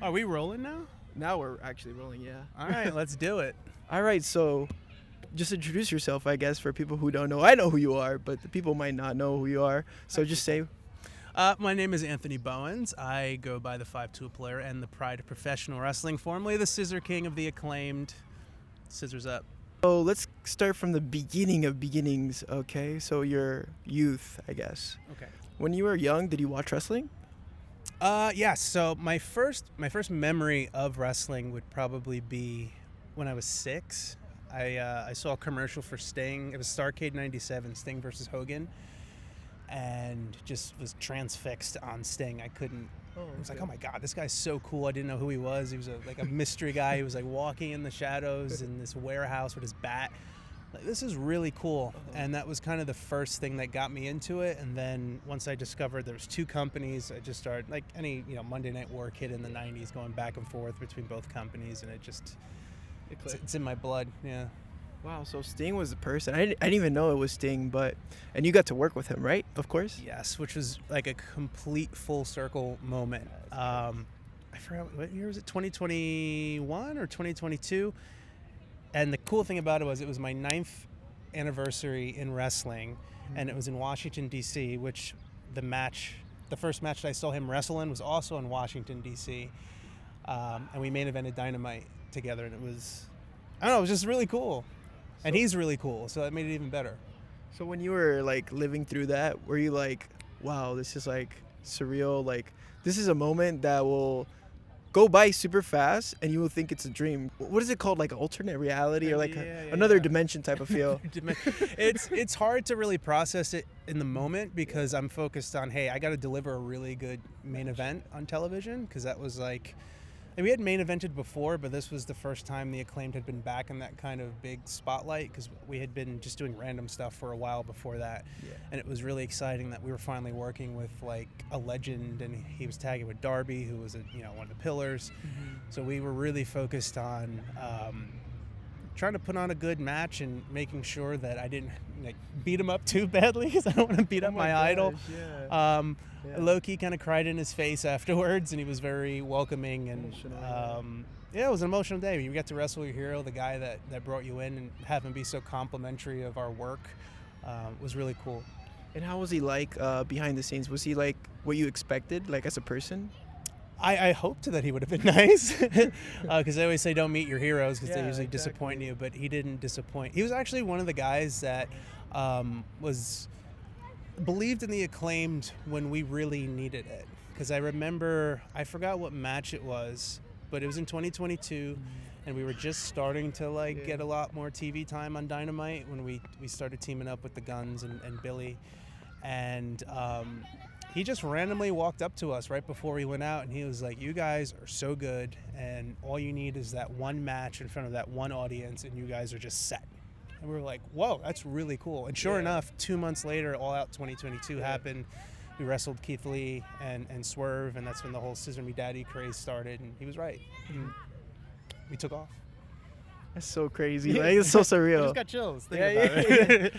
Are we rolling now? Now we're actually rolling, yeah. All right, let's do it. All right, so just introduce yourself, I guess, for people who don't know. I know who you are, but the people might not know who you are. So just say, My name is Anthony Bowens. I go by the 5'2" player and the pride of professional wrestling, formerly the Scissor King of the acclaimed. Scissors up. so let's start from the beginning of beginnings, okay? So your youth, I guess. Okay. When you were young, did you watch wrestling? Yes. So my first memory of wrestling would probably be when I was 6. I saw a commercial for Sting. It was Starrcade '97, Sting versus Hogan, and just was transfixed on Sting. I couldn't. I was like, oh my God, this guy's so cool. I didn't know who he was. He was like a mystery guy. He was like walking in the shadows in this warehouse with his bat. Like, this is really cool. And that was kind of the first thing that got me into it. And then once I discovered there was 2 companies, I just started, like any Monday Night War kid in the 90s, going back and forth between both companies. And it's in my blood. Yeah. Wow, so Sting was the person. I didn't even know it was Sting, and you got to work with him, right? Of course. Yes, which was like a complete full circle moment. I forgot, what year was it? 2021 or 2022? And the cool thing about it was my 9th anniversary in wrestling, and it was in Washington, D.C., which the first match that I saw him wrestle in was also in Washington, D.C., and we main evented Dynamite together, and it was just really cool. And he's really cool, so that made it even better. So when you were like living through that, were you like, wow, this is like surreal, like this is a moment that will go by super fast and you will think it's a dream? What is it called, like alternate reality or like another dimension type of feel? It's hard to really process it in the moment because I'm focused on, hey, I got to deliver a really good main event on television, because that was like, and we had main evented before, but this was the first time the Acclaimed had been back in that kind of big spotlight, because we had been just doing random stuff for a while before that. Yeah. And it was really exciting that we were finally working with like a legend, and he was tagging with Darby, who was one of the pillars. Mm-hmm. So we were really focused on trying to put on a good match and making sure that I didn't beat him up too badly, because I don't want to beat up my idol. Yeah. Low-key kind of cried in his face afterwards, and he was very welcoming. And it was an emotional day. You get to wrestle your hero, the guy that brought you in, and have him be so complimentary of our work was really cool. And how was he like behind the scenes? Was he like what you expected, like as a person? I hoped that he would have been nice, because they always say don't meet your heroes, because they usually disappoint you, but he didn't disappoint. He was actually one of the guys that believed in the Acclaimed when we really needed it, because I forgot what match it was, but it was in 2022, and we were just starting to get a lot more TV time on Dynamite when we started teaming up with the Guns and Billy, and he just randomly walked up to us right before we went out, and he was like, you guys are so good, and all you need is that one match in front of that one audience, and you guys are just set. And we were like, whoa, that's really cool. And sure enough, 2 months later, All Out 2022 happened. We wrestled Keith Lee and Swerve, and that's when the whole Scissor Me Daddy craze started, and he was right. And we took off. That's so crazy. Like, it's so surreal. I just got chills thinking about it.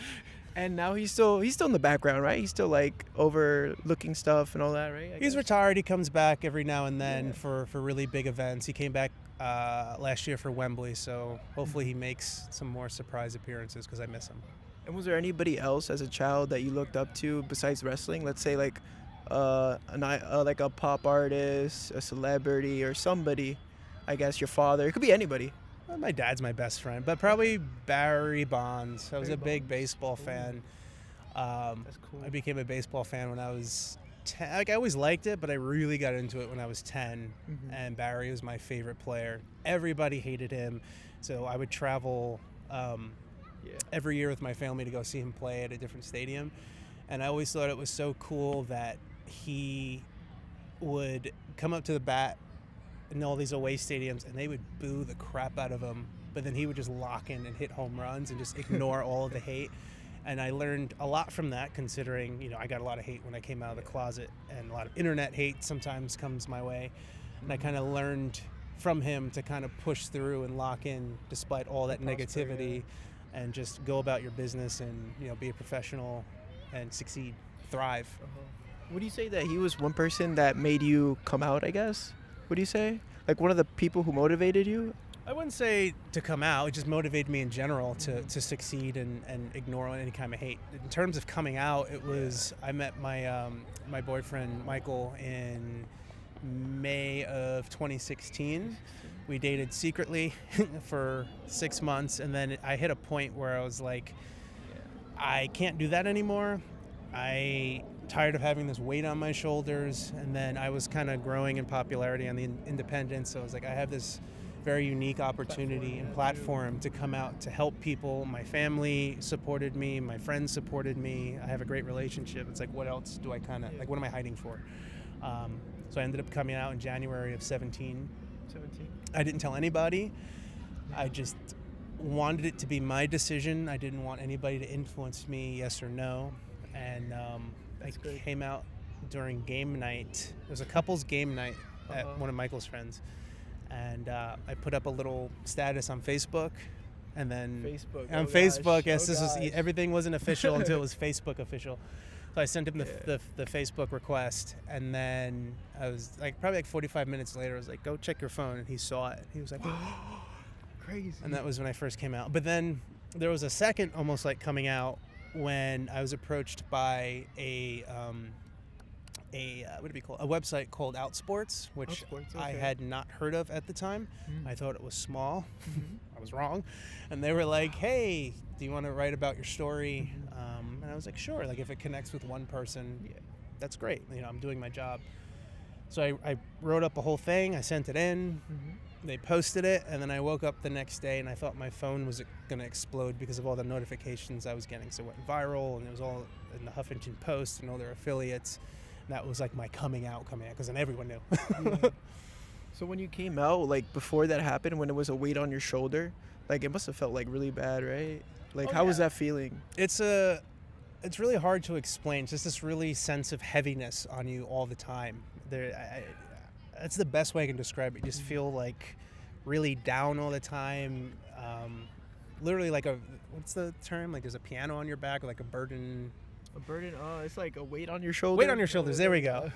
And now he's still in the background, right? He's still like overlooking stuff and all that, right? He's retired. He comes back every now and then for really big events. He came back last year for Wembley, so hopefully he makes some more surprise appearances, because I miss him. And was there anybody else as a child that you looked up to besides wrestling? Let's say like like a pop artist, a celebrity, or somebody. I guess your father. It could be anybody. Well, my dad's my best friend, but probably Barry Bonds. I was a big baseball fan. That's cool. I became a baseball fan when I was 10. Like, I always liked it, but I really got into it when I was 10. Mm-hmm. And Barry was my favorite player. Everybody hated him, so I would travel every year with my family to go see him play at a different stadium. And I always thought it was so cool that he would come up to the bat in all these away stadiums, and they would boo the crap out of him, but then he would just lock in and hit home runs and just ignore all of the hate. And I learned a lot from that, considering I got a lot of hate when I came out of the closet, and a lot of internet hate sometimes comes my way. And I kind of learned from him to kind of push through and lock in despite all that negativity, and just go about your business and be a professional and succeed, thrive. Would you say that he was one person that made you come out, I guess? Would you say? Like one of the people who motivated you? I wouldn't say to come out. It just motivated me in general to succeed and ignore any kind of hate. In terms of coming out, it was I met my boyfriend Michael in May of 2016. We dated secretly for 6 months, and then I hit a point where I was like, I can't do that anymore. I tired of having this weight on my shoulders, and then I was kind of growing in popularity on the independents. So I was like, I have this very unique opportunity and platform to come out to help people. My family supported me, my friends supported me. I have a great relationship. It's like, what else do I what am I hiding for? So I ended up coming out in January of 17. I didn't tell anybody. I just wanted it to be my decision. I didn't want anybody to influence me, yes or no. And I came out during game night. It was a couple's game night at one of Michael's friends. And I put up a little status on Facebook. And then Facebook, yes, this was everything wasn't official until it was Facebook official. So I sent him the Facebook request, and then I was probably 45 minutes later, I was like, go check your phone, and he saw it. He was like, crazy. And that was when I first came out. But then there was a second almost like coming out when I was approached by a website called Outsports, which I had not heard of at the time. I thought it was small. I was wrong. And they were like, hey, do you want to write about your story? And I was like, sure. Like if it connects with one person, that's great. I'm doing my job. So I wrote up a whole thing. I sent it in. They posted it, and then I woke up the next day and I thought my phone was going to explode because of all the notifications I was getting. So it went viral, and it was all in the Huffington Post and all their affiliates. And that was like my coming out, because then everyone knew. So when you came out, like before that happened, when it was a weight on your shoulder, like it must have felt like really bad, right? Like how was that feeling? It's really hard to explain. It's just this really sense of heaviness on you all the time. That's the best way I can describe it. You just feel like really down all the time. Literally like what's the term? Like there's a piano on your back, or like a burden. A burden? Oh, it's like a weight on your shoulder. Weight on your shoulders. There we go.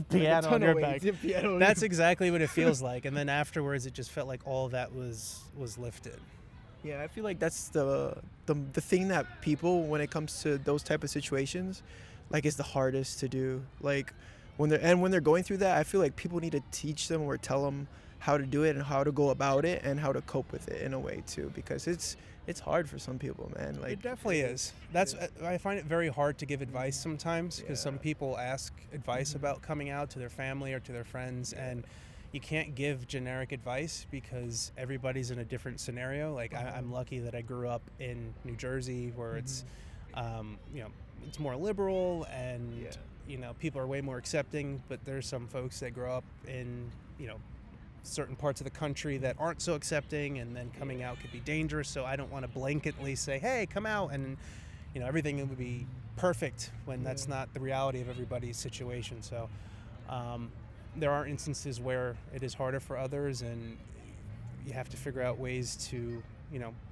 Piano on your back. That's exactly what it feels like. And then afterwards, it just felt like all of that was lifted. Yeah, I feel like that's the thing that people, when it comes to those type of situations, like is the hardest to do. Like when they're going through that, I feel like people need to teach them or tell them how to do it and how to go about it and how to cope with it in a way too, because it's hard for some people, man. Like it definitely is. I find it very hard to give advice sometimes, because some people ask advice about coming out to their family or to their friends, and you can't give generic advice because everybody's in a different scenario. Like I'm lucky that I grew up in New Jersey, where it's it's more liberal, and people are way more accepting. But there's some folks that grow up in certain parts of the country that aren't so accepting, and then coming out could be dangerous. So I don't want to blanketly say, hey, come out, and everything would be perfect when that's not the reality of everybody's situation. So there are instances where it is harder for others, and you have to figure out ways to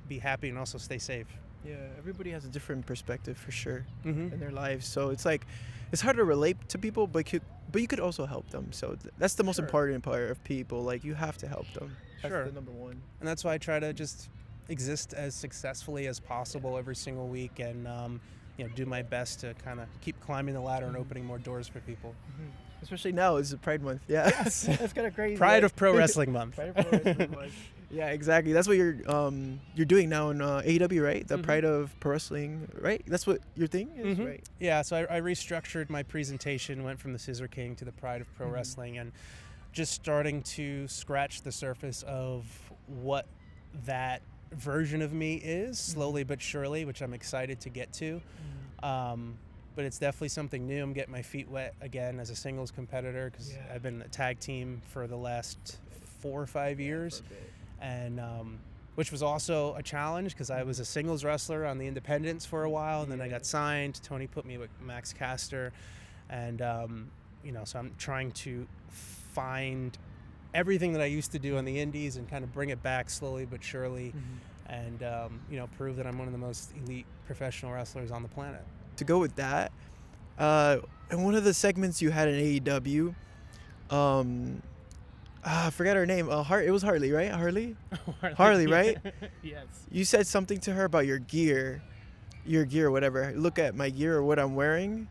be happy and also stay safe. Yeah, everybody has a different perspective for sure in their lives. So it's like it's hard to relate to people, but you could also help them. So that's the most important part of people. Like you have to help them. That's the number one. And that's why I try to just exist as successfully as possible every single week, and do my best to kind of keep climbing the ladder and opening more doors for people. Especially now, it's Pride Month. Yeah, yes. That's kind of crazy. Pride of Pro Wrestling Month. Pride of Pro Wrestling Month. Yeah, exactly. That's what you're doing now in AEW, right? The Pride of Pro Wrestling, right? That's what your thing is, right? Yeah. So I restructured my presentation, went from the Scissor King to the Pride of Pro Wrestling, and just starting to scratch the surface of what that version of me is, slowly but surely, which I'm excited to get to. But it's definitely something new. I'm getting my feet wet again as a singles competitor, because I've been a tag team for the last 4 or 5 years, and which was also a challenge because I was a singles wrestler on the independents for a while, and then I got signed. Tony put me with Max Caster, and so I'm trying to find everything that I used to do on the indies and kind of bring it back slowly but surely, and prove that I'm one of the most elite professional wrestlers on the planet. To go with that, in one of the segments you had in AEW, I forgot her name. It was Harley, right? Harley, right? Yes. You said something to her about your gear, whatever. Look at my gear or what I'm wearing,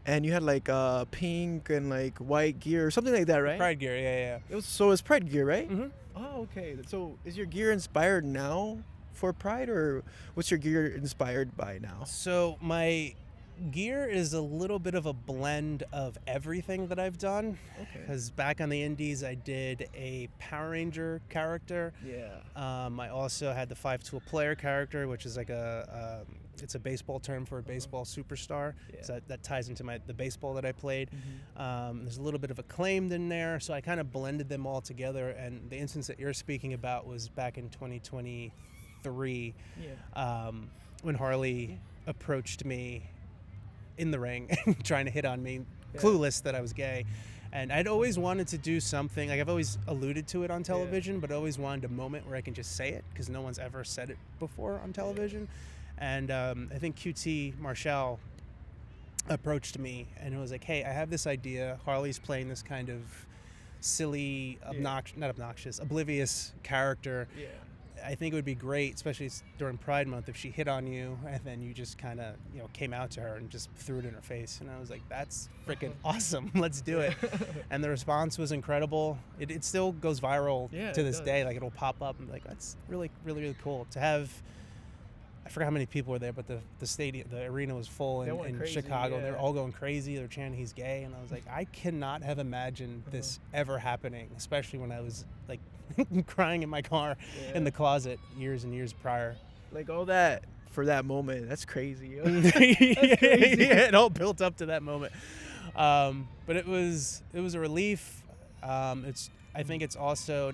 and you had like pink and like white gear or something like that, right? Pride gear, yeah. It's Pride gear, right? Mm-hmm. Oh, okay. So is your gear inspired now for Pride, or what's your gear inspired by now? So my gear is a little bit of a blend of everything that I've done. Okay. Because back on the indies, I did a Power Ranger character. Yeah. I also had the 5-tool player character, which is like it's a baseball term for a baseball superstar. Yeah. So that ties into the baseball that I played. Mm-hmm. There's a little bit of acclaimed in there, so I kind of blended them all together. And the instance that you're speaking about was back in 2023, when Harley approached me in the ring trying to hit on me, clueless that I was gay. And I'd always wanted to do something, like I've always alluded to it on television, but I always wanted a moment where I can just say it, because no one's ever said it before on television. And I think QT Marshall approached me and it was like, hey, I have this idea. Harley's playing this kind of silly, oblivious character. Yeah. I think it would be great, especially during Pride Month, if she hit on you and then you just kind of, came out to her and just threw it in her face. And I was like, that's freaking awesome. Let's do it. And the response was incredible. It still goes viral to this day. Like, it'll pop up and be like, that's really, really, really cool to have. I forgot how many people were there, but the stadium, the arena was full in Chicago. Yeah. They're all going crazy. They're chanting he's gay. And I was like, I cannot have imagined this ever happening, especially when I was like crying in my car in the closet years and years prior. Like all that for that moment. That's crazy. That's crazy. Yeah, it all built up to that moment. But it was a relief. I think it's also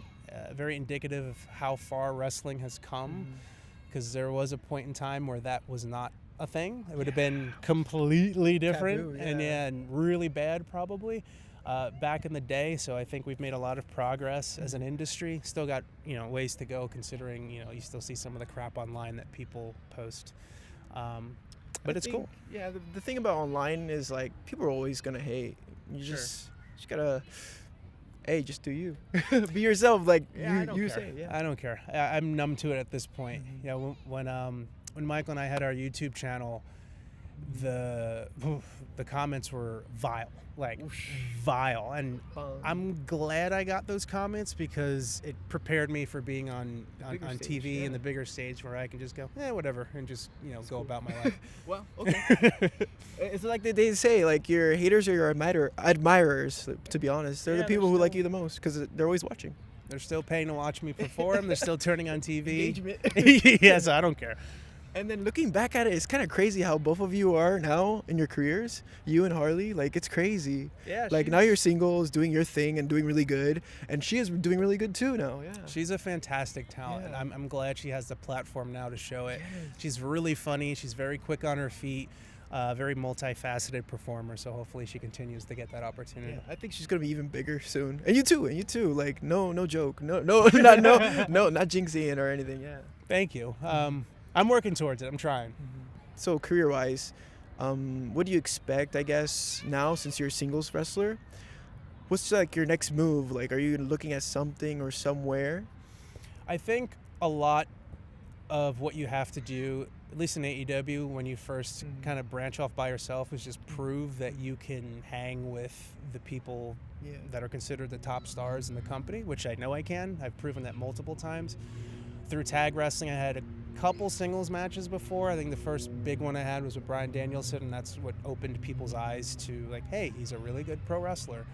very indicative of how far wrestling has come. Because there was a point in time where that was not a thing. It would have been completely different. Taboo, and really bad probably back in the day. So I think we've made a lot of progress as an industry. Still got ways to go, considering you still see some of the crap online that people post. But it's cool. Yeah, the thing about online is like people are always gonna hate. You just gotta. Hey, just do you. Be yourself, like you say. Yeah. I don't care. I'm numb to it at this point. When Michael and I had our YouTube channel, the comments were vile, vile, and I'm glad I got those comments because it prepared me for being on TV and the bigger stage where I can just go, whatever, and just go about my life. Well, okay. It's like they say, like your haters are your admirers. To be honest, they're the people who like you the most because they're always watching. They're still paying to watch me perform. They're still turning on TV. Engagement. Yes, I don't care. And then looking back at it, it's kind of crazy how both of you are now in your careers. You and Harley, like it's crazy. Yeah. Like now you're singles, doing your thing and doing really good, and she is doing really good too now. Yeah. She's a fantastic talent. Yeah. I'm glad she has the platform now to show it. Yes. She's really funny. She's very quick on her feet. Very multifaceted performer. So hopefully she continues to get that opportunity. Yeah, I think she's gonna be even bigger soon. And you too. Like no joke. No, not jinxing it or anything. Yeah. Thank you. I'm working towards it. I'm trying. So career-wise, what do you expect, I guess, now since you're a singles wrestler? What's like your next move? Like, are you looking at something or somewhere? I think a lot of what you have to do, at least in AEW, when you first kind of branch off by yourself, is just prove that you can hang with the people that are considered the top stars in the company, which I know I can. I've proven that multiple times. Through tag wrestling, I had a couple singles matches before. I think the first big one I had was with Bryan Danielson, and that's what opened people's eyes to like, hey, he's a really good pro wrestler.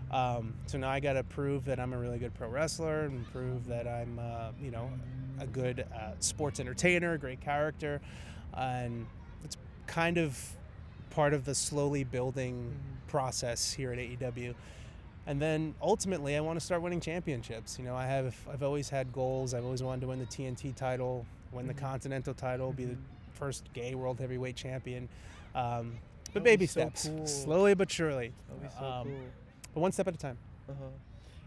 So now I got to prove that I'm a really good pro wrestler and prove that I'm, a good sports entertainer, great character, and it's kind of part of the slowly building process here at AEW. And then ultimately, I want to start winning championships. I've always had goals. I've always wanted to win the TNT title, win the Continental title, be the first gay world heavyweight champion. But baby steps, slowly but surely. But one step at a time.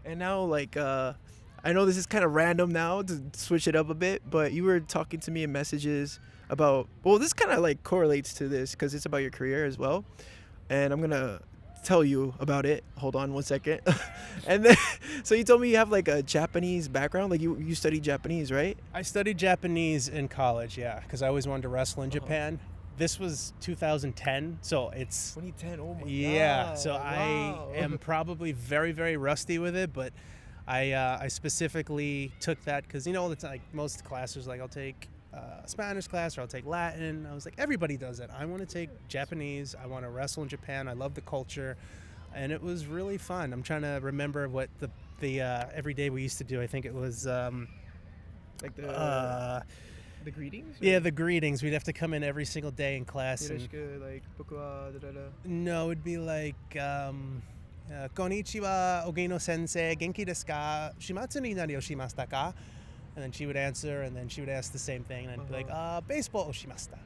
And now, like, I know this is kind of random now to switch it up a bit, but you were talking to me in messages about, well, this kind of like correlates to this because it's about your career as well. And I'm going to tell you about it. Hold on one second. And then, so you told me you have like a Japanese background. Like you studied Japanese, right? I studied Japanese in college, yeah, because I always wanted to wrestle in Uh-huh. Japan. This was 2010, so it's 2010. Oh my yeah. god. So Wow. I am probably very, very rusty with it, but I specifically took that because like most classes, like I'll take a Spanish class or I'll take Latin. I was like, everybody does it. I want to take Japanese. I want to wrestle in Japan. I love the culture, and it was really fun. I'm trying to remember what the every day we used to do. I think it was Like the greetings. yeah, the greetings. We'd have to come in every single day in class. And, Yoroshiku, like boku wa da da da. no, it'd be like konnichiwa, Ogino sensei, genki desu ka? Shimatsu ni nari o shimashita ka? And then she would answer, and then she would ask the same thing, and I'd be like, baseball o shimashita.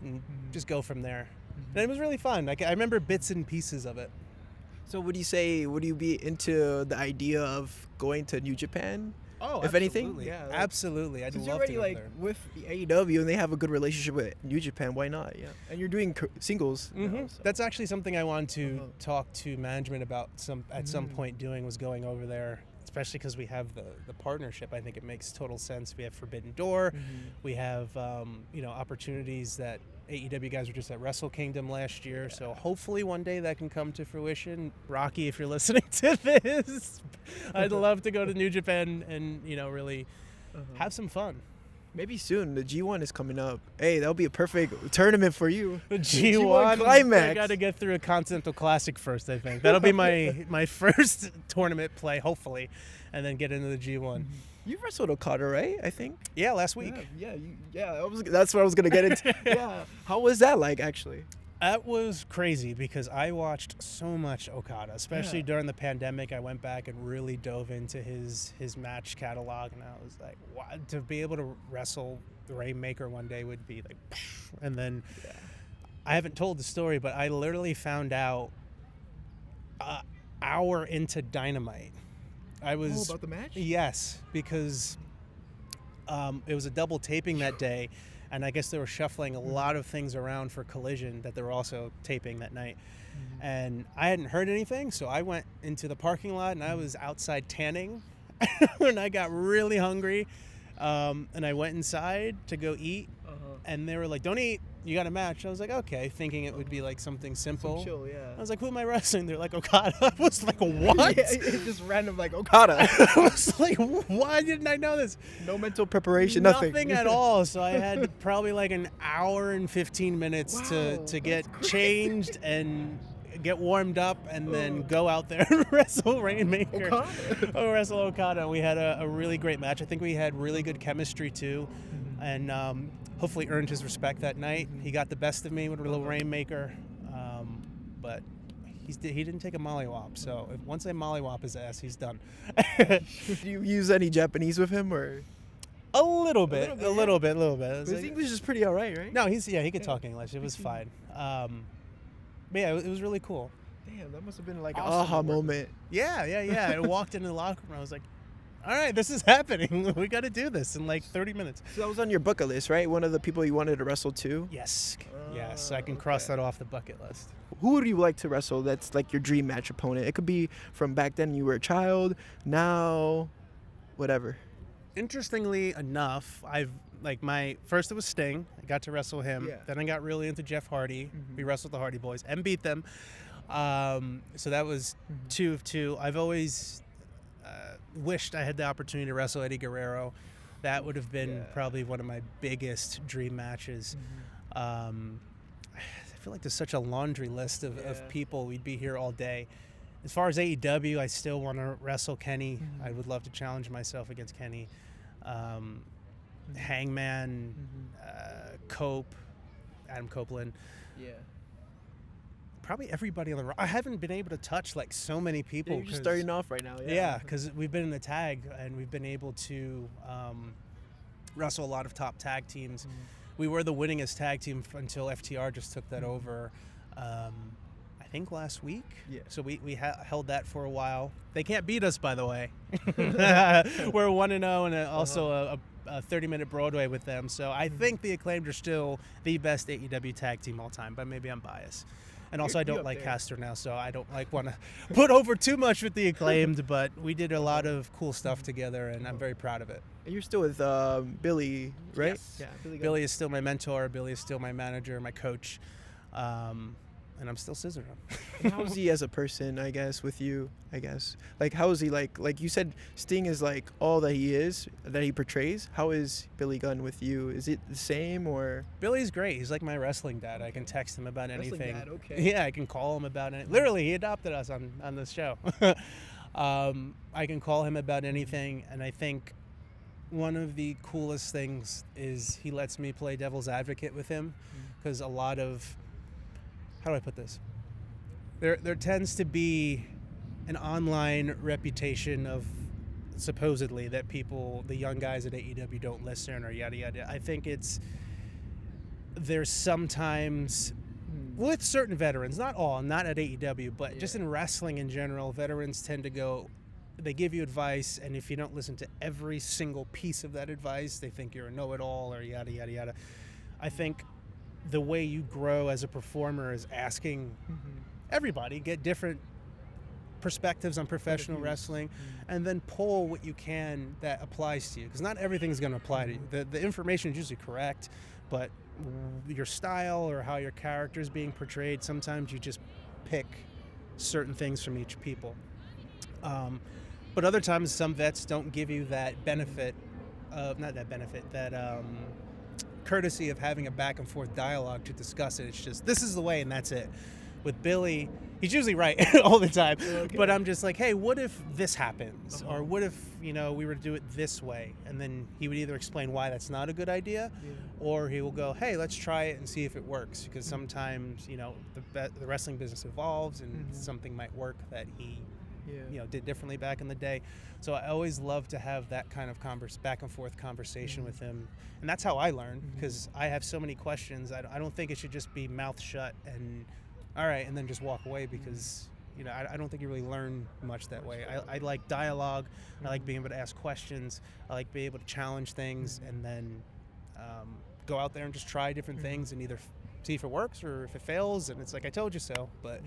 And just go from there. And it was really fun. Like, I remember bits and pieces of it. So would you be into the idea of going to New Japan? Oh, If anything? absolutely. Yeah, like- absolutely. I'd Since love you're to already go like there. with the AEW and they have a good relationship with New Japan, why not? Yeah, and you're doing singles. Now, so. That's actually something I wanted to Uh-huh. talk to management about at some point doing, was going over there, especially because we have the partnership. I think it makes total sense. We have Forbidden Door. We have opportunities that AEW guys were just at Wrestle Kingdom last year. So hopefully one day that can come to fruition. Rocky, if you're listening to this, I'd love to go to New Japan and really have some fun. Maybe soon. The G1 is coming up. Hey, that'll be a perfect tournament for you. The G1 climax. I got to get through a Continental Classic first, I think. That'll be my first tournament play, hopefully, and then get into the G1. You wrestled Okada, right? I think. Yeah, last week. That's what I was gonna get into. Yeah. How was that like, actually? That was crazy because I watched so much Okada, especially Yeah. during the pandemic. I went back and really dove into his match catalog, and I was like, wow, to be able to wrestle the Rainmaker one day would be like, and then I haven't told the story, but I literally found out an hour into Dynamite. I was about the match? Yes, because it was a double taping that day, and I guess they were shuffling a lot of things around for Collision that they were also taping that night. And I hadn't heard anything, so I went into the parking lot and I was outside tanning and I got really hungry. And I went inside to go eat, and they were like, "Don't eat, you got a match." I was like, okay, thinking it would be like something simple. Chill, yeah. I was like, "Who am I wrestling?" They're like, "Okada." I was like, "What?" Yeah, it's just random, like Okada. I was like, "Why didn't I know this?" No mental preparation, nothing. at all. So I had probably like an hour and 15 minutes Wow, to get that's changed and get warmed up and then go out there and wrestle Rainmaker. Okada. Wrestle Okada. We had a really great match. I think we had really good chemistry too, and hopefully earned his respect that night. He got the best of me with a little Rainmaker, but he didn't take a mollywop. So once I mollywop his ass, he's done. Do you use any Japanese with him, or? A little bit. It was His like- English is pretty alright, right? No, he could talk English. It was fine. But yeah, it was really cool. Damn, that must have been like an Awesome aha to work with. moment. Yeah. I walked into the locker room. I was like, all right, this is happening. We got to do this in like 30 minutes. So that was on your bucket list, right? One of the people you wanted to wrestle too. Yes. I can cross okay. that off the bucket list. Who would you like to wrestle? That's like your dream match opponent. It could be from back then you were a child, now, whatever. Interestingly enough, first it was Sting. I got to wrestle him. Yeah. Then I got really into Jeff Hardy. We wrestled the Hardy Boys and beat them. So that was 2 of 2. I've always wished I had the opportunity to wrestle Eddie Guerrero. That would have been probably one of my biggest dream matches. I feel like there's such a laundry list of people. We'd be here all day. As far as AEW, I still want to wrestle Kenny. I would love to challenge myself against Kenny. Hangman, Cope, Adam Copeland. Yeah. Probably everybody on the I haven't been able to touch like so many people. You're just 'cause- starting off right now. Yeah, because we've been in the tag and we've been able to wrestle a lot of top tag teams. We were the winningest tag team until FTR just took that over, I think last week. Yeah. So we held that for a while. They can't beat us, by the way. We're 1-0 and also a 30-minute Broadway with them. So I think the Acclaimed are still the best AEW tag team all time, but maybe I'm biased. And also, I You don't up like there. Castor now, so I don't like want to put over too much with the Acclaimed. But we did a lot of cool stuff together, and I'm very proud of it. And you're still with Billy, right? Yes. Yeah, Billy. Billy is still my mentor. Billy is still my manager, my coach, and I'm still scissoring him. And how is he as a person, I guess, with you, I guess? Like, how is he like you said, Sting is like all that he is, that he portrays. How is Billy Gunn with you? Is it the same or? Billy's great. He's like my wrestling dad. I can text him about Wrestling anything. dad, okay. Yeah, I can call him about it. Literally, he adopted us on this show. I can call him about anything, and I think one of the coolest things is he lets me play devil's advocate with him, because a lot of, how do I put this? There tends to be an online reputation of supposedly that people, the young guys at AEW don't listen or yada yada. I think there's sometimes with certain veterans, not all, not at AEW, but just in wrestling in general, veterans tend to go, they give you advice, and if you don't listen to every single piece of that advice, they think you're a know-it-all or yada yada yada. I think the way you grow as a performer is asking everybody, get different perspectives on professional wrestling, and then pull what you can that applies to you, because not everything is going to apply to you. The information is usually correct, but your style or how your character is being portrayed, sometimes you just pick certain things from each people. But other times some vets don't give you that benefit of, not that benefit, that courtesy of having a back and forth dialogue to discuss it. It's just, this is the way and that's it. With Billy, he's usually right all the time, but I'm just like, hey, what if this happens? Or what if, we were to do it this way? And then he would either explain why that's not a good idea, or he will go, hey, let's try it and see if it works. Because sometimes, the wrestling business evolves and something might work that he did differently back in the day. So I always love to have that kind of back and forth conversation with him. And that's how I learn, because I have so many questions. I don't think it should just be mouth shut and all right, and then just walk away, because I don't think you really learn much that way. I like dialogue. I like being able to ask questions. I like being able to challenge things, and then go out there and just try different things and either see if it works or if it fails, and it's like, I told you so. But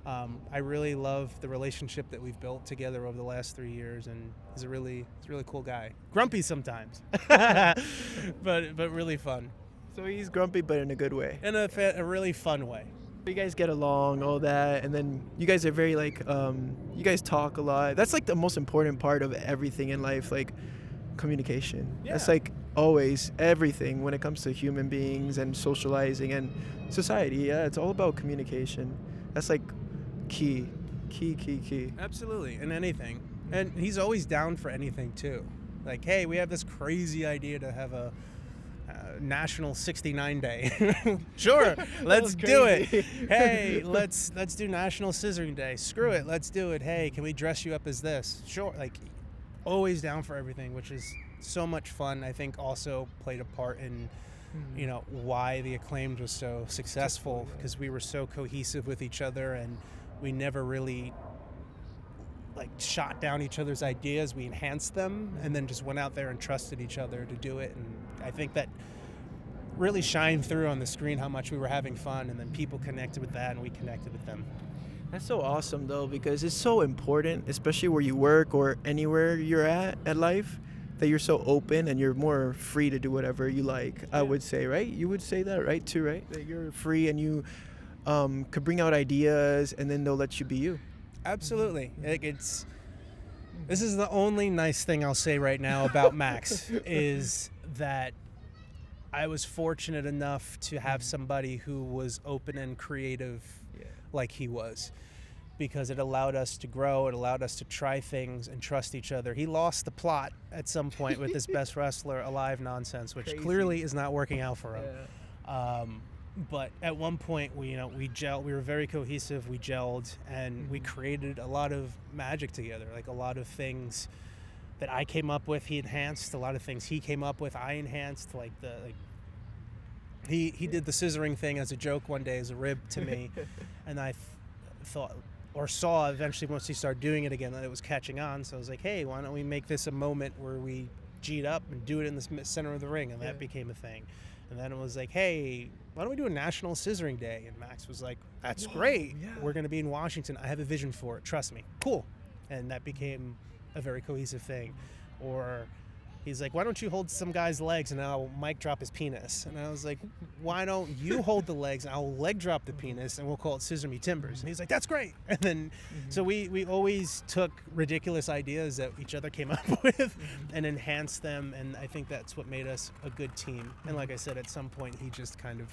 I really love the relationship that we've built together over the last 3 years, and he's a really cool guy. Grumpy sometimes, but really fun. So he's grumpy, but in a good way. In a really fun way. You guys get along, all that, and then you guys are very you guys talk a lot. That's like the most important part of everything in life, like communication. Yeah. That's like always everything when it comes to human beings and socializing and society. Yeah, it's all about communication. That's like key. Absolutely, in anything. And he's always down for anything too. Like, hey, we have this crazy idea to have a National 69 Day. Sure, let's do it. Hey, let's do National Scissoring Day. Screw it, let's do it. Hey, can we dress you up as this? Sure. Like, always down for everything, which is so much fun. I think also played a part in why the Acclaimed was so successful, because we were so cohesive with each other, and we never really shot down each other's ideas. We enhanced them and then just went out there and trusted each other to do it. And I think that really shined through on the screen how much we were having fun, and then people connected with that and we connected with them. That's so awesome though, because it's so important, especially where you work or anywhere you're at life, that you're so open and you're more free to do whatever you like. I would say, right? You would say that, right? Too, right? That you're free and you could bring out ideas, and then they'll let you be you. Absolutely. This is the only nice thing I'll say right now about Max is that I was fortunate enough to have somebody who was open and creative like he was, because it allowed us to grow. It allowed us to try things and trust each other. He lost the plot at some point with this best wrestler alive nonsense, which clearly is not working out for him. But at one point, we gelled. We were very cohesive. We gelled, and we created a lot of magic together. Like, a lot of things that I came up with, he enhanced. A lot of things he came up with, I enhanced. He did the scissoring thing as a joke one day, as a rib to me, and I thought or saw eventually once he started doing it again that it was catching on. So I was like, hey, why don't we make this a moment where we G'd up and do it in the center of the ring, and that became a thing. And then it was like, hey, why don't we do a National Scissoring Day? And Max was like, that's great. yeah. We're going to be in Washington. I have a vision for it. Trust me. Cool. And that became a very cohesive thing. Or he's like, why don't you hold some guy's legs and I'll mic drop his penis? And I was like, why don't you hold the legs and I'll leg drop the penis and we'll call it Scissor Me Timbers? And he's like, that's great. And then, so we always took ridiculous ideas that each other came up with and enhanced them. And I think that's what made us a good team. And like I said, at some point, he just kind of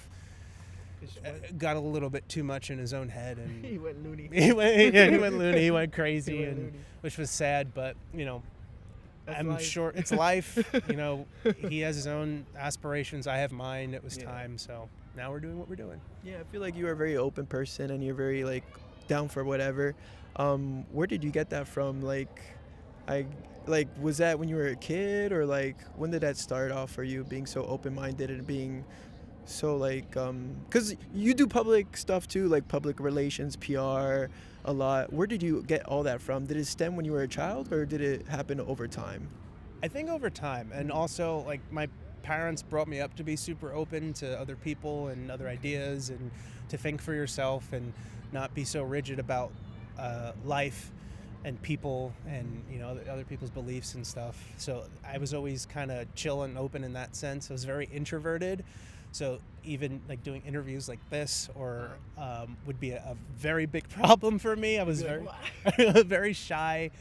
got a little bit too much in his own head. And He went loony. he went loony, he went crazy, which was sad, but, you know, That's I'm life. sure it's life. You know, he has his own aspirations. I have mine. It was time. So now we're doing what we're doing. Yeah, I feel like you are a very open person and you're very like down for whatever. Where did you get that from? Was that when you were a kid, or like when did that start off for you, being so open-minded and being so like, because you do public stuff too, like public relations, PR, a lot. Where did you get all that from? Did it stem when you were a child, or did it happen over time? I think over time, and also like my parents brought me up to be super open to other people and other ideas, and to think for yourself and not be so rigid about life and people and, you know, other people's beliefs and stuff. So I was always kind of chill and open in that sense. I was very introverted. So even like doing interviews like this or would be a very big problem for me. I was very shy.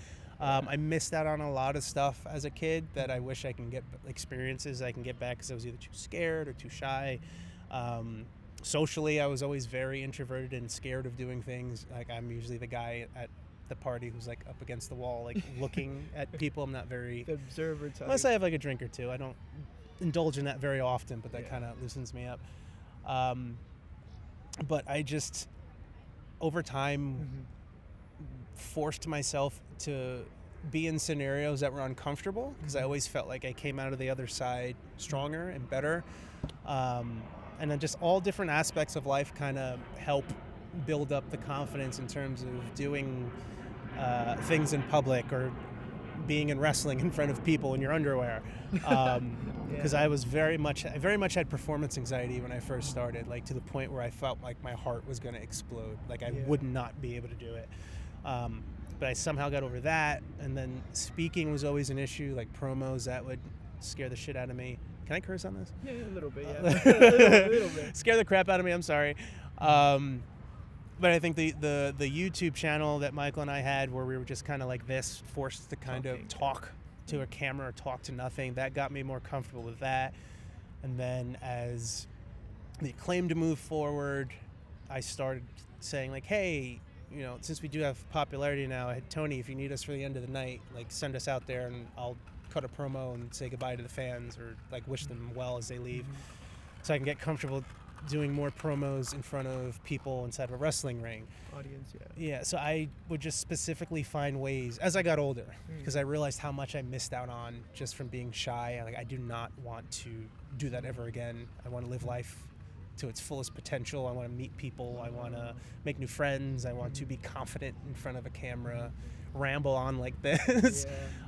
I missed out on a lot of stuff as a kid that I wish I can get experiences I can get back, because I was either too scared or too shy. Socially, I was always very introverted and scared of doing things. Like I'm usually the guy at the party who's like up against the wall, like looking at people. I'm not very The observer type. unless I have like a drink or two. I don't indulge in that very often, but that kind of loosens me up. But I just over time forced myself to be in scenarios that were uncomfortable, because I always felt like I came out of the other side stronger and better. And then just all different aspects of life kind of help build up the confidence in terms of doing things in public, or being in wrestling in front of people in your underwear. Because I very much had performance anxiety when I first started, like to the point where I felt like my heart was going to explode. Like I would not be able to do it. But I somehow got over that. And then speaking was always an issue, like promos, that would scare the shit out of me. Can I curse on this? Yeah, a little bit, yeah. a little bit. Scare the crap out of me, I'm sorry. But I think the YouTube channel that Michael and I had, where we were just kind of like this, forced to kind of talk to a camera or talk to nothing, that got me more comfortable with that. And then as the claim to move forward, I started saying like, hey, you know, since we do have popularity now, Tony, if you need us for the end of the night, like send us out there and I'll cut a promo and say goodbye to the fans, or like wish them well as they leave, so I can get comfortable doing more promos in front of people inside of a wrestling ring. Audience, Yeah, so I would just specifically find ways as I got older, because I realized how much I missed out on just from being shy. Like I do not want to do that ever again. I want to live life to its fullest potential. I want to meet people. I want to make new friends. I want to be confident in front of a camera, ramble on like this.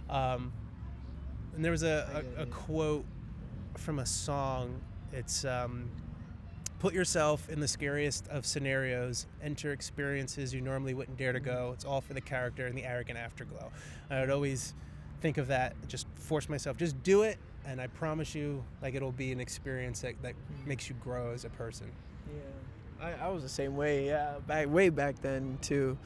And there was a quote from a song. It's put yourself in the scariest of scenarios, enter experiences you normally wouldn't dare to go. It's all for the character and the arrogant afterglow. I would always think of that, just force myself, just do it, and I promise you, like, it'll be an experience that makes you grow as a person. Yeah, I was the same way, way back then too.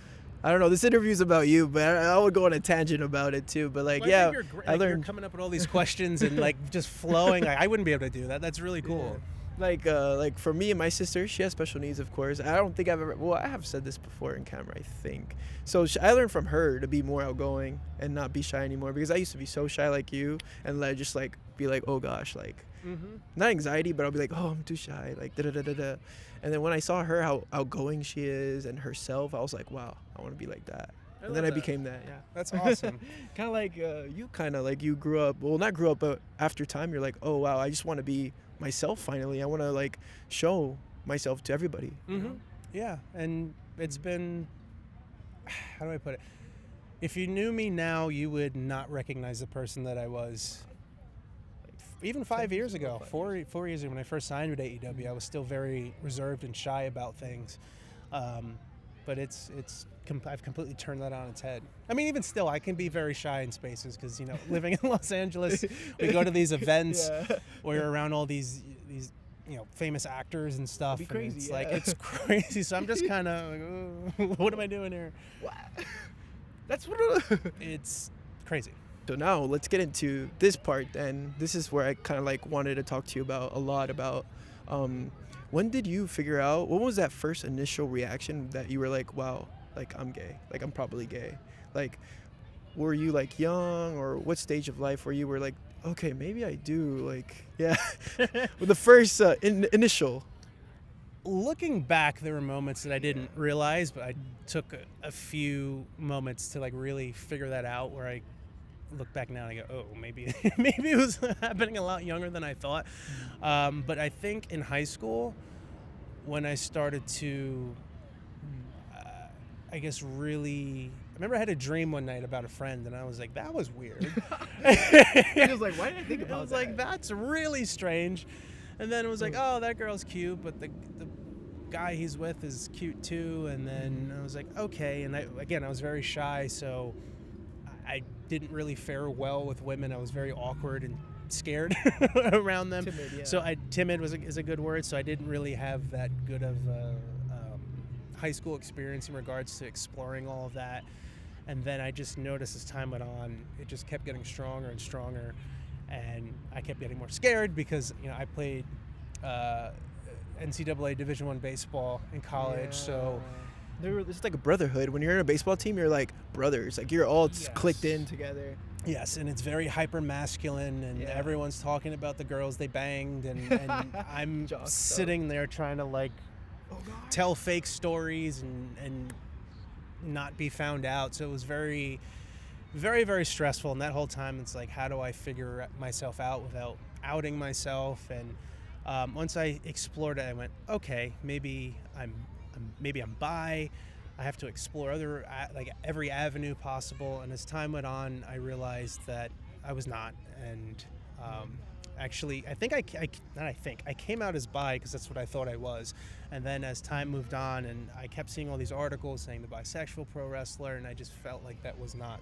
I don't know, this interview's about you, but I would go on a tangent about it too. But like, well, I learned. You're coming up with all these questions and like just flowing. I wouldn't be able to do that. That's really cool. Yeah. Like for me and my sister, she has special needs, of course. I don't think I've ever, well, I have said this before in camera, I think. So I learned from her to be more outgoing and not be shy anymore, because I used to be so shy like you, and like just like be like, oh gosh, like not anxiety, but I'll be like, oh, I'm too shy, like da da da da da. And then when I saw her, how outgoing she is and herself, I was like, wow, I want to be like that. And then I became that. Yeah, that's awesome. Kind of like you grew up, well, not grew up, but after time, you're like, oh wow, I just want to be myself finally. I want to like show myself to everybody. You know? Yeah, and it's been, how do I put it? If you knew me now, you would not recognize the person that I was even 5 years ago, 4 years ago when I first signed with AEW, I was still very reserved and shy about things. But I've completely turned that on its head. I mean, even still, I can be very shy in spaces because, living in Los Angeles, we go to these events where you're around all these famous actors and stuff. It'd be crazy, and it's crazy. So I'm just kind of, like, what am I doing here? What? That's what it's crazy. So now let's get into this part, and this is where I kind of like wanted to talk to you about a lot about when did you figure out, what was that first initial reaction that you were like, wow, like I'm gay, like I'm probably gay? Like, were you like young, or what stage of life where you were like, okay, maybe I do, like, yeah. With the first initial. Looking back, there were moments that I didn't realize, but I took a few moments to like really figure that out, where I look back now and I go, oh, maybe maybe it was happening a lot younger than I thought. But I think in high school, when I started to, I guess, really, I remember I had a dream one night about a friend, and I was like, that was weird. I was like, why did I think about that? I was like, that's really strange. And then it was like, oh, that girl's cute, but the guy he's with is cute too. And then I was like, okay. And I was very shy, so I didn't really fare well with women. I was very awkward and scared around them. Timid, yeah. So timid is a good word. So I didn't really have that good of high school experience in regards to exploring all of that. And then I just noticed as time went on, it just kept getting stronger and stronger. And I kept getting more scared because, I played NCAA Division I baseball in college. Yeah. So it's like a brotherhood. When you're in a baseball team, you're like brothers. Like you're all clicked in together. Yes, and it's very hyper masculine, and everyone's talking about the girls they banged, and I'm sitting there trying to like tell fake stories and not be found out. So it was very, very, very stressful. And that whole time, it's like, how do I figure myself out without outing myself? And once I explored it, I went, okay, maybe I'm bi. I have to explore every avenue possible. And as time went on, I realized that I was not. And actually, I came out as bi because that's what I thought I was. And then as time moved on, and I kept seeing all these articles saying the bisexual pro wrestler, and I just felt like that was not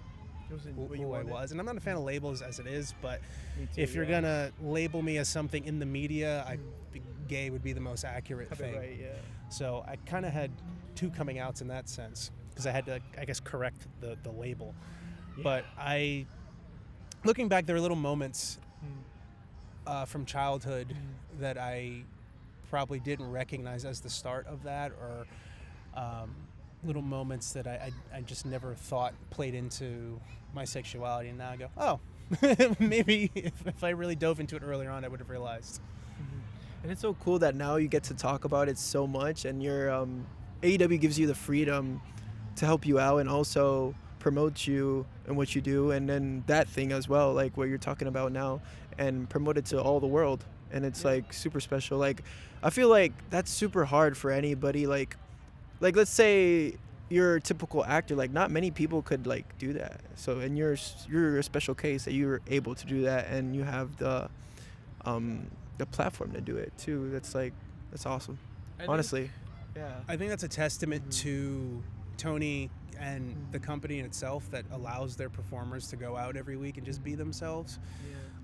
who I was. And I'm not a fan of labels as it is, but if you're gonna label me as something in the media, I think gay would be the most accurate thing. Right, yeah. So I kind of had two coming outs in that sense, because I had to, I guess, correct the label. Yeah. But looking back, there were little moments from childhood that I probably didn't recognize as the start of that, or little moments that I just never thought played into my sexuality. And now I go, oh, maybe if I really dove into it earlier on, I would have realized. And it's so cool that now you get to talk about it so much, and your AEW gives you the freedom to help you out and also promote you and what you do, and then that thing as well, like what you're talking about now, and promote it to all the world. And it's like super special. Like I feel like that's super hard for anybody. Like let's say you're a typical actor, like not many people could like do that. So, and you're a special case that you're able to do that, and you have the platform to do it too. That's awesome. Honestly. I think that's a testament to Tony and the company in itself that allows their performers to go out every week and just be themselves.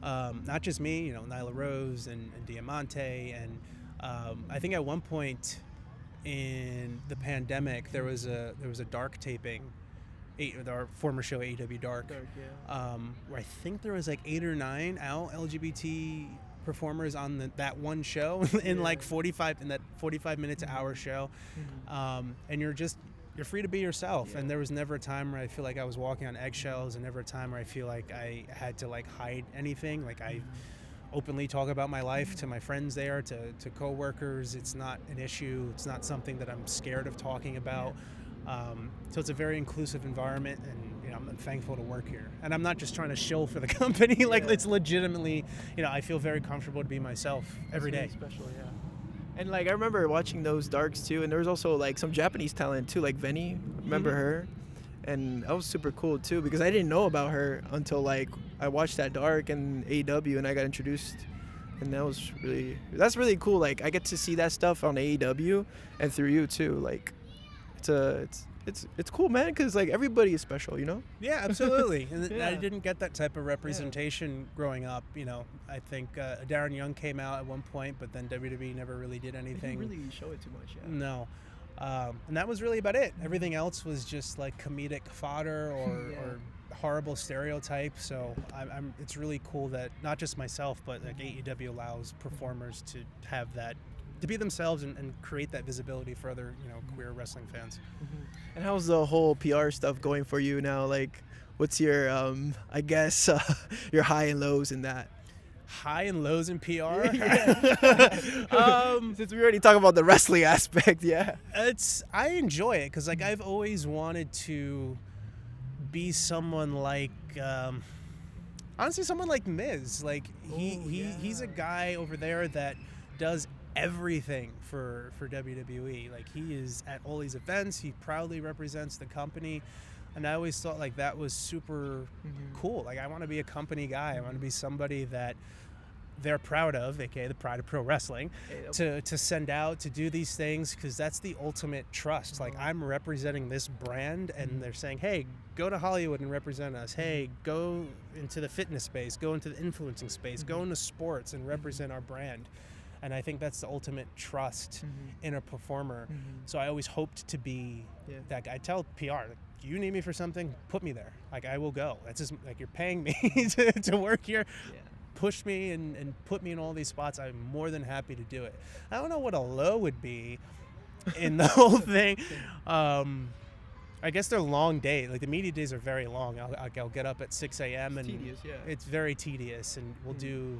Not just me, Nyla Rose and Diamante, and I think at one point in the pandemic there was a dark taping, our former show AEW Dark, where I think there was like 8 or 9 LGBT performers on that one show in like 45 minute to hour show, and you're free to be yourself. And there was never a time where I feel like I was walking on eggshells, and never a time where I feel like I had to like hide anything. Like I openly talk about my life to my friends there, to coworkers. It's not an issue. It's not something that I'm scared of talking about. So it's a very inclusive environment, and I'm thankful to work here. And I'm not just trying to shill for the company. It's legitimately, I feel very comfortable to be myself every day. Really special, yeah. And like I remember watching those darks too, and there was also like some Japanese talent too, like Veni. Remember her? And that was super cool too, because I didn't know about her until like I watched that Dark and AEW, and I got introduced, and that's really cool. Like I get to see that stuff on AEW and through you too. Like it's cool, man, because like everybody is special, you know. Yeah, absolutely. And Yeah. I didn't get that type of representation growing up. You know, I think Darren Young came out at one point, but then WWE never really did They anything. didn't really show it too much. Yeah. No. And that was really about it. Everything else was just like comedic fodder or, Yeah. or horrible stereotype. So it's really cool that not just myself, but like AEW allows performers to have that, to be themselves and create that visibility for other, queer wrestling fans. And how's the whole PR stuff going for you now? Like, what's your, I guess, your high and lows in that? High and lows in PR. Since we already talked about the wrestling aspect, yeah. I enjoy it because like I've always wanted to be someone like honestly someone like Miz. Like he's a guy over there that does everything for WWE. Like he is at all these events. He proudly represents the company. And I always thought like that was super cool. Like I want to be a company guy. I want to be somebody that they're proud of, aka the pride of pro wrestling, to send out to do these things, because that's the ultimate trust. Like I'm representing this brand, and they're saying, hey, go to Hollywood and represent us. Hey, go into the fitness space, go into the influencing space, go into sports and represent our brand. And I think that's the ultimate trust in a performer. So I always hoped to be that guy. I tell PR, like, you need me for something, put me there. Like I will go. That's just like you're paying me to work here. Yeah. Push me and put me in all these spots. I'm more than happy to do it. I don't know what a low would be in the whole thing. I guess they're long days. Like the media days are very long. I'll get up at 6 a.m. and tedious, yeah. it's very tedious. And we'll do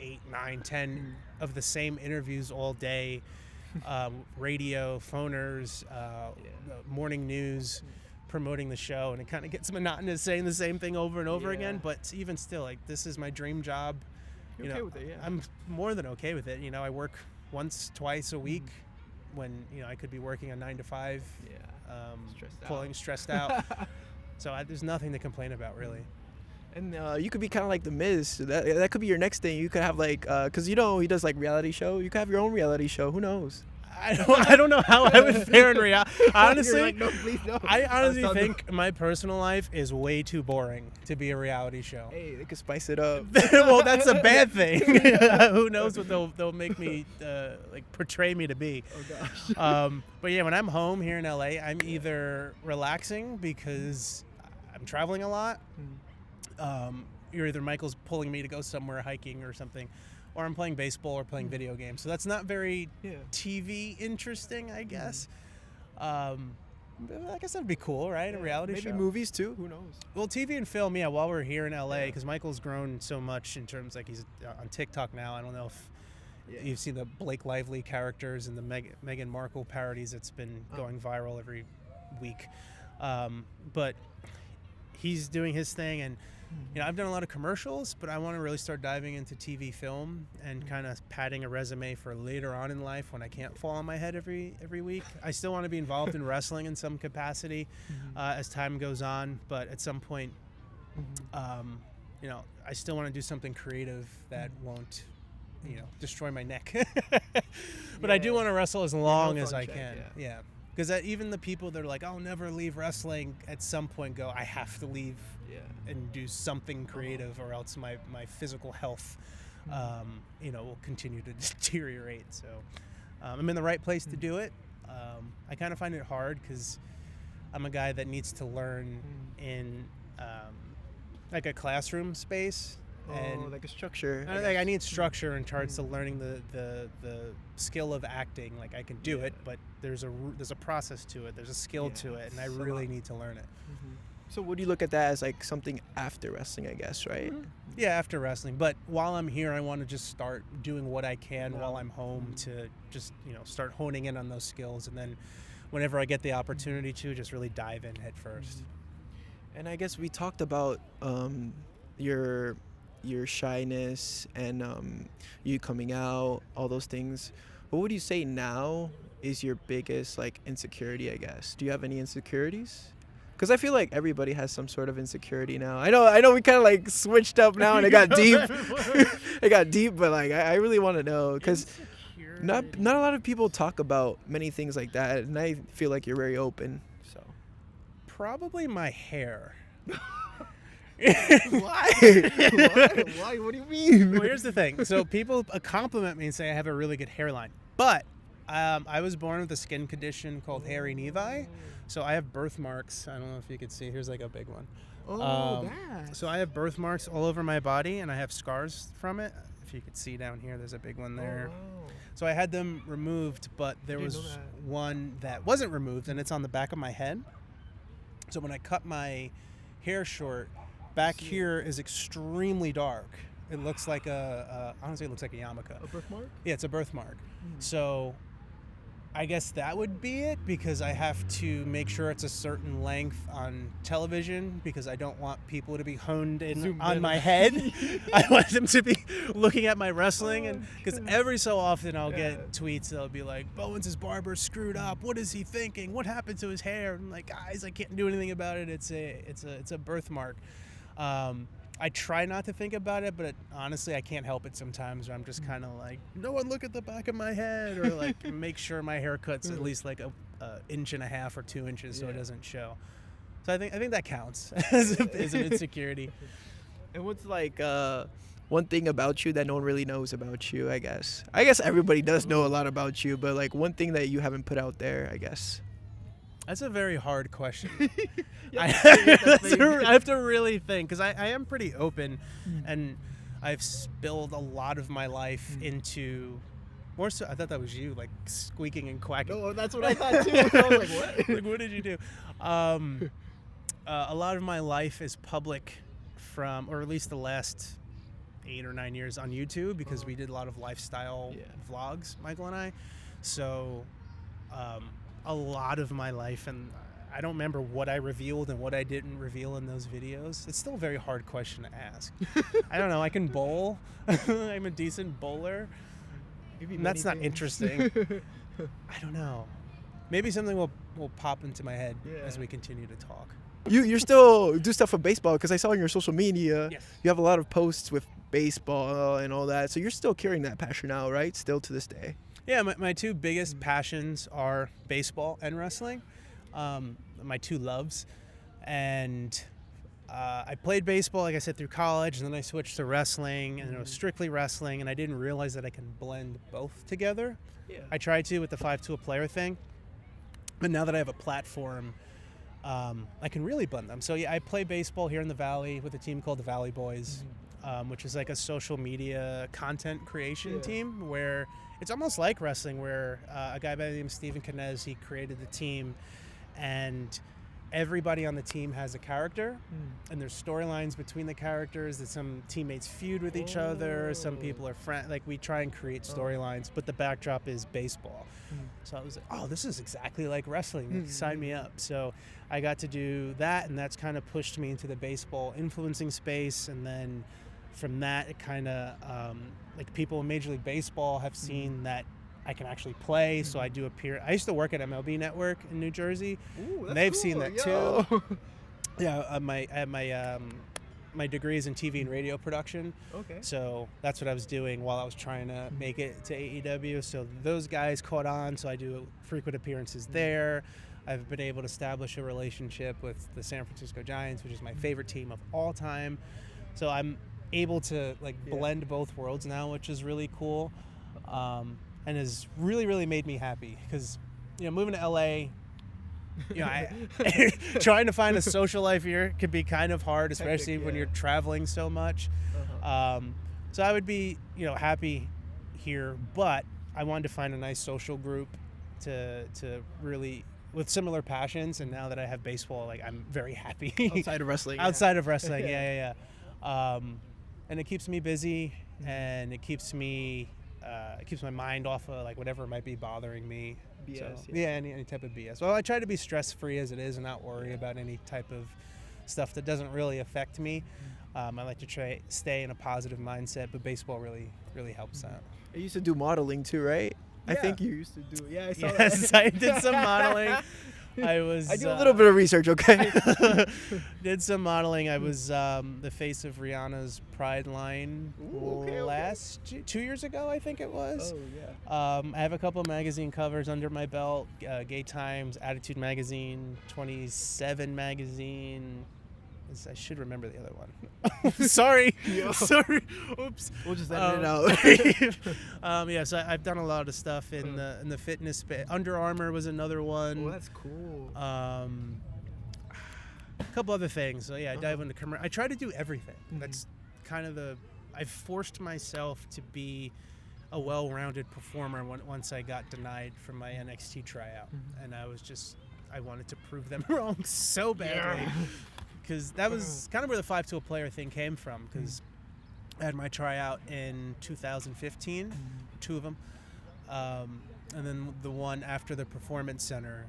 8, 9, 10 of the same interviews all day. Radio, phoners, morning news, promoting the show, and it kind of gets monotonous saying the same thing over and over again. But even still, like this is my dream job. You're okay with it, yeah. I'm more than okay with it. I work once, twice a week when I could be working a 9 to 5. Stressed out. So there's nothing to complain about really. And you could be kind of like the Miz. So that could be your next thing. You could have like, cause he does like reality show. You could have your own reality show. Who knows? I don't know how I would fare in reality. Honestly, like, no, please, no. I honestly think my personal life is way too boring to be a reality show. Hey, they could spice it up. Well, that's a bad thing. Who knows what they'll make me portray me to be. Oh gosh. But yeah, when I'm home here in LA, I'm either relaxing because I'm traveling a lot. Either Michael's pulling me to go somewhere hiking or something, or I'm playing baseball or playing video games. So that's not very TV interesting, I guess. I guess that'd be cool, right? A reality show. Maybe movies too. Who knows? Well, TV and film, while we're here in LA, because Michael's grown so much in terms like he's on TikTok now. I don't know if you've seen the Blake Lively characters and the Meghan Markle parodies. It's been going viral every week. But he's doing his thing, and I've done a lot of commercials, but I want to really start diving into TV film and kind of padding a resume for later on in life when I can't fall on my head every week. I still want to be involved in wrestling in some capacity as time goes on, but at some point, I still want to do something creative that won't, destroy my neck. But I do want to wrestle as long as I can. Yeah. Because even the people that are like, I'll never leave wrestling, at some point go, I have to leave and do something creative, or else my physical health, will continue to deteriorate. So I'm in the right place to do it. I kind of find it hard because I'm a guy that needs to learn in like a classroom space. And like a structure. I need structure in regards to learning the skill of acting. Like I can do it, but there's a process to it. There's a skill to it, and I really need to learn it. So would you look at that as like something after wrestling, I guess, right? Yeah, after wrestling. But while I'm here, I want to just start doing what I can while I'm home to just start honing in on those skills, and then whenever I get the opportunity to, just really dive in head first. And I guess we talked about your shyness and you coming out, all those things. What would you say now is your biggest like insecurity, I guess? Do you have any insecurities? Because I feel like everybody has some sort of insecurity now. I know we kind of like switched up now and it got deep. It got deep, but like I really want to know because not a lot of people talk about many things like that, and I feel like you're very open. So Probably my hair. why? Why? What do you mean? Well, here's the thing. So people compliment me and say I have a really good hairline, but I was born with a skin condition called hairy nevi, so I have birthmarks. I don't know if you could see. Here's like a big one. That. So I have birthmarks all over my body, and I have scars from it. If you could see down here, there's a big one there. Oh, wow. So I had them removed, but there Didn't was know that. one that wasn't removed, and it's on the back of my head. So when I cut my hair short, back here is extremely dark. It looks like honestly, it looks like a yarmulke. A birthmark? Yeah, it's a birthmark. So I guess that would be it, because I have to make sure it's a certain length on television, because I don't want people to be honed in Zoomed on in. my head. I want them to be looking at my wrestling, and because every so often I'll get tweets that'll be like, Bowens' barber screwed up. What is he thinking? What happened to his hair? And I'm like, guys, I can't do anything about it. It's a birthmark. I try not to think about it, but honestly, I can't help it sometimes. Where I'm just kind of like, no one look at the back of my head, or like make sure my haircut's at least like a inch and a half or 2 inches, so it doesn't show. So I think that counts as an insecurity. And what's like one thing about you that no one really knows about you? I guess everybody does know a lot about you, but like one thing that you haven't put out there, I guess. That's a very hard question. Yeah, I have to really think, because I am pretty open, and I've spilled a lot of my life into. More so, I thought that was you, like squeaking and quacking. No, that's what I thought too. I was like, what? Like, what did you do? A lot of my life is public, or at least the last 8 or 9 years on YouTube, because we did a lot of lifestyle vlogs, Michael and I. So a lot of my life, and I don't remember what I revealed and what I didn't reveal in those videos. It's still a very hard question to ask. I don't know. I can bowl. I'm a decent bowler. And that's not interesting. I don't know. Maybe something will pop into my head as we continue to talk. You still do stuff with baseball, because I saw on your social media you have a lot of posts with baseball and all that. So you're still carrying that passion out, right? Still to this day. Yeah, my two biggest passions are baseball and wrestling. My two loves. And I played baseball, like I said, through college, and then I switched to wrestling, and it was strictly wrestling, and I didn't realize that I can blend both together. Yeah. I tried to with the 5-tool player thing, but now that I have a platform, I can really blend them. So yeah, I play baseball here in the Valley with a team called the Valley Boys, which is like a social media content creation team, where it's almost like wrestling, where a guy by the name of Steven Canez, he created the team, and everybody on the team has a character, and there's storylines between the characters, that some teammates feud with each other, some people are friends. Like, we try and create storylines, but the backdrop is baseball. So I was like, oh, this is exactly like wrestling. Like, sign me up. So I got to do that, and that's kind of pushed me into the baseball influencing space. And then from that, it kind of like people in Major League Baseball have seen that I can actually play, so I do appear. I used to work at MLB Network in New Jersey. Ooh, and they've cool. seen that too. Yeah, I have my degrees in TV and radio production. Okay. So that's what I was doing while I was trying to make it to AEW. So those guys caught on, so I do frequent appearances there. I've been able to establish a relationship with the San Francisco Giants, which is my favorite team of all time. So I'm able to like blend both worlds now, which is really cool. And has really, really made me happy, because, you know, moving to LA, you know, trying to find a social life here can be kind of hard, especially when you're traveling so much. So I would be, you know, happy here, but I wanted to find a nice social group to really, with similar passions. And now that I have baseball, like, I'm very happy. Outside of wrestling. Outside of wrestling, yeah. And it keeps me busy, and it keeps me. It keeps my mind off of like whatever might be bothering me. BS. So, any type of BS. Well, I try to be stress-free as it is and not worry about any type of stuff that doesn't really affect me. I like to stay in a positive mindset, but baseball really, really helps out. You used to do modeling too, right? I Yeah. think you used to do it. Yeah, I saw Yes, that. I did some modeling. I was. I do a little bit of research, okay? Did some modeling. I was the face of Rihanna's Pride line okay. 2 years ago, I think it was. Oh, yeah. I have a couple of magazine covers under my belt. Gay Times, Attitude Magazine, 27 Magazine. I should remember the other one. Sorry. Sorry. Oops. We'll just edit it out. Yeah, so I've done a lot of stuff in the fitness space. Under Armour was another one. Oh, that's cool. A couple other things. So yeah, I dive into commercial. I try to do everything. That's kind of I've forced myself to be a well-rounded performer once I got denied from my NXT tryout, and I wanted to prove them wrong so badly. Because that was kind of where the 5-tool player thing came from. Because I had my tryout in 2015, 2 of them, and then the one after the Performance Center.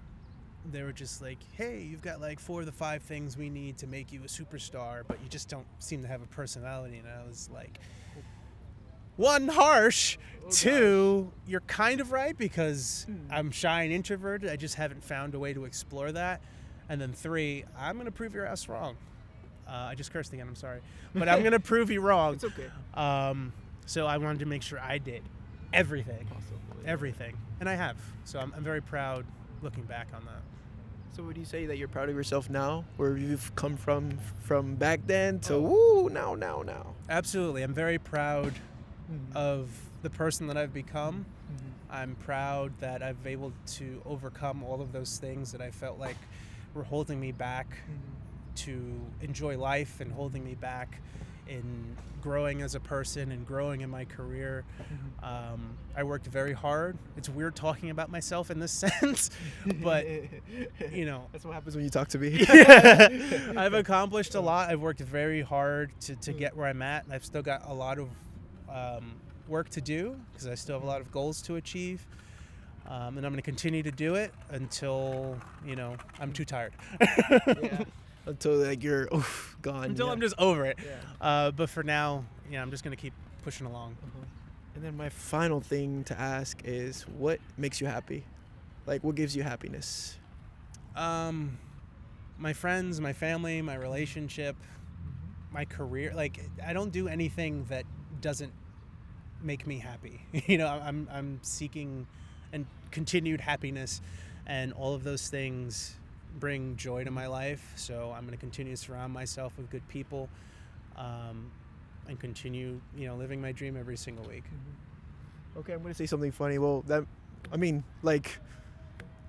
They were just like, "Hey, you've got like 4 of the 5 things we need to make you a superstar, but you just don't seem to have a personality." And I was like, 1, harsh. 2, you're kind of right because I'm shy and introverted. I just haven't found a way to explore that. And then 3, I'm going to prove your ass wrong. I just cursed again, I'm sorry. But I'm going to prove you wrong. It's okay. So I wanted to make sure I did everything. Awesome. Everything. And I have. So I'm very proud looking back on that. So would you say that you're proud of yourself now, where you've come from back then to now? Absolutely. I'm very proud of the person that I've become. I'm proud that I've been able to overcome all of those things that I felt like were holding me back to enjoy life and holding me back in growing as a person and growing in my career. I worked very hard. It's weird talking about myself in this sense, but you know, that's what happens when you talk to me. I've accomplished a lot. I've worked very hard to get where I'm at. I've still got a lot of work to do because I still have a lot of goals to achieve. And I'm going to continue to do it until, I'm too tired. Until like you're gone. Until I'm just over it. But for now, I'm just going to keep pushing along. And then my final thing to ask is, what makes you happy? Like, what gives you happiness? My friends, my family, my relationship, my career. Like, I don't do anything that doesn't make me happy. I'm seeking and continued happiness, and all of those things bring joy to my life. So I'm going to continue to surround myself with good people, and continue, living my dream every single week. Okay, I'm going to say something funny. Well,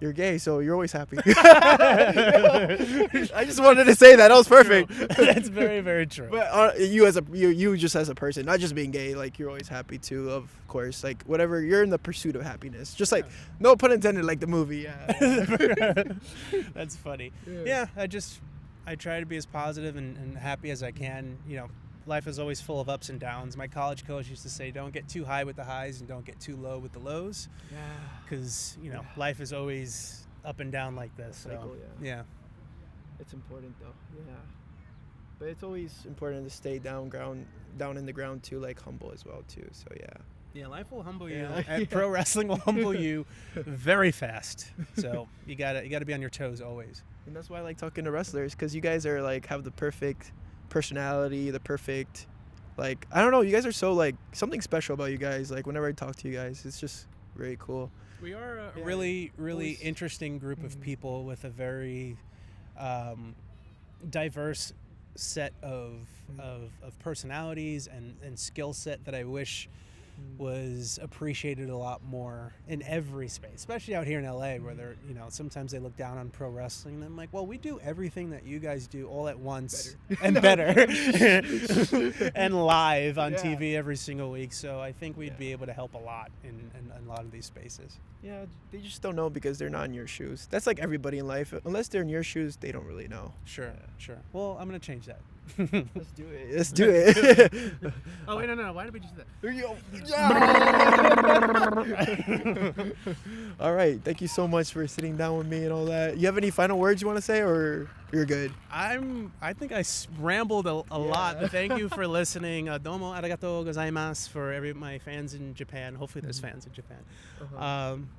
you're gay, so you're always happy. I just wanted to say that. That was perfect. That's very, very true. But you just as a person, not just being gay, like you're always happy too. Of course, like whatever, you're in the pursuit of happiness. Just like no pun intended, like the movie. Yeah. That's funny. I try to be as positive and happy as I can. Life is always full of ups and downs. My college coach used to say, don't get too high with the highs and don't get too low with the lows. Yeah. Because, life is always up and down like this. Cycle, yeah. It's important, though. Yeah. But it's always important to stay down in the ground, too, like humble as well, too. So, yeah. Yeah, life will humble you. And pro wrestling will humble you very fast. So you gotta be on your toes always. And that's why I like talking to wrestlers, because you guys are like have the perfect personality, the perfect, like, I don't know, you guys are so like something special about you guys. Like whenever I talk to you guys, it's just very cool. We are a really, really interesting group of people with a very diverse set of personalities and skill set that I wish was appreciated a lot more in every space, especially out here in LA, where they're, sometimes they look down on pro wrestling, and I'm like, well, we do everything that you guys do all at once and better and live on TV every single week. So I think we'd be able to help a lot in a lot of these spaces. Yeah, they just don't know because they're not in your shoes. That's like everybody in life. Unless they're in your shoes, they don't really know. Sure. Well, I'm going to change that. Let's do it. Oh, wait, no. Why did we just do that? All right. Thank you so much for sitting down with me and all that. You have any final words you want to say, or You're good. I think I rambled a lot, but thank you for listening. Domo arigatou gozaimasu for my fans in Japan. Hopefully there's fans in Japan.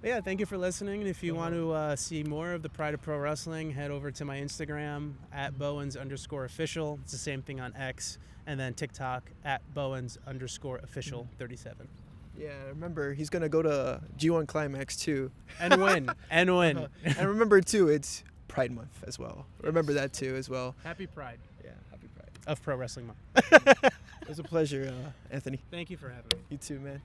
Yeah, thank you for listening. And if you want to see more of the Pride of Pro Wrestling, head over to my Instagram at Bowens_official. It's the same thing on X. And then TikTok at Bowens_official37. Yeah, remember, he's going to go to G1 Climax too. And win. And win. And remember too, it's Pride Month as well. Remember that too as well. Happy Pride. Yeah, happy Pride. Of Pro Wrestling Month. It was a pleasure, Anthony. Thank you for having me. You too, man.